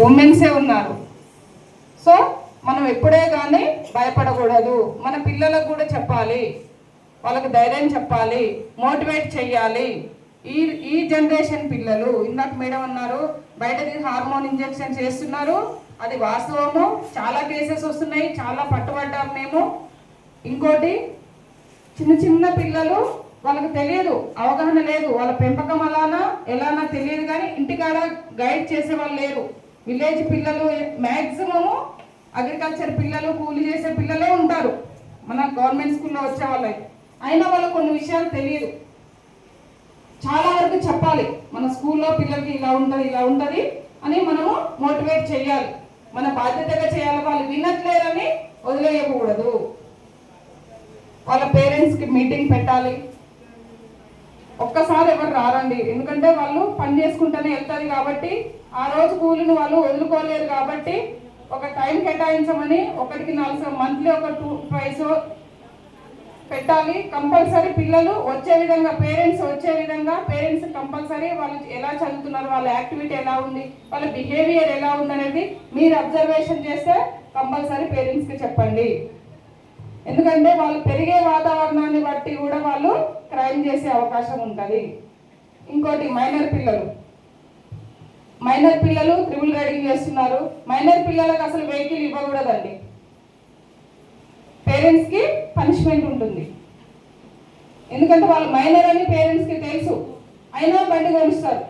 ఉమెన్సే ఉన్నారు. సో మనం ఎప్పుడే కానీ భయపడకూడదు. మన పిల్లలకు కూడా చెప్పాలి, వాళ్ళకి ధైర్యం చెప్పాలి, మోటివేట్ చేయాలి. ఈ జనరేషన్ పిల్లలు, ఇందాక మేడం అన్నారు బయటది హార్మోన్ ఇంజెక్షన్ చేస్తున్నారు, అది వాస్తవము. చాలా కేసెస్ వస్తున్నాయి, చాలా పట్టుబడ్డాం మేము. ఇంకోటి, చిన్న చిన్న పిల్లలు, వాళ్ళకి తెలియదు, అవగాహన లేదు, వాళ్ళ పెంపకం ఎలానా తెలియదు, కానీ ఇంటికాడ గైడ్ చేసే వాళ్ళు లేరు. విలేజ్ పిల్లలు మ్యాక్సిమము అగ్రికల్చర్ పిల్లలు, కూలి చేసే పిల్లలే ఉంటారు మన గవర్నమెంట్ స్కూల్లో వచ్చే వాళ్ళకి. అయినా వాళ్ళకి కొన్ని విషయాలు తెలియదు. చాలా వరకు చెప్పాలి, మన స్కూల్లో పిల్లలకి ఇలా ఉంటుంది అని మనము మోటివేట్ చేయాలి, మన బాధ్యతగా చేయాలి. వాళ్ళు వినట్లేరని వదిలేయకూడదు. వాళ్ళ పేరెంట్స్కి మీటింగ్ పెట్టాలి. ఒక్కసారి ఎవరు రారండి, ఎందుకంటే వాళ్ళు పని చేసుకుంటూనే వెళ్తారు కాబట్టి, ఆ రోజు కూలిని వాళ్ళు వదులుకోలేరు కాబట్టి ఒక టైం కేటాయించమని, ఒకటికి 4 మంత్లీ ఒక 2 పెట్టాలి. కంపల్సరీ పిల్లలు వచ్చే విధంగా, పేరెంట్స్ వచ్చే విధంగా, పేరెంట్స్ కంపల్సరీ వాళ్ళు ఎలా చదువుతున్నారు, వాళ్ళ యాక్టివిటీ ఎలా ఉంది, వాళ్ళ బిహేవియర్ ఎలా ఉంది అనేది మీరు అబ్జర్వేషన్ చేస్తే కంపల్సరీ పేరెంట్స్కి చెప్పండి. ఎందుకంటే వాళ్ళు పెరిగే వాతావరణాన్ని బట్టి కూడా వాళ్ళు క్రైమ్ చేసే అవకాశం ఉంటుంది. ఇంకోటి, మైనర్ పిల్లలు ట్రిబుల్ రైడింగ్ చేస్తున్నారు. మైనర్ పిల్లలకు అసలు వెహికల్ ఇవ్వకూడదండి. పేరెంట్స్కి పనిష్మెంట్ ఉంటుంది. ఎందుకంటే వాళ్ళు మైనర్ అని పేరెంట్స్కి తెలుసు, అయినా బండి కొనిస్తారు.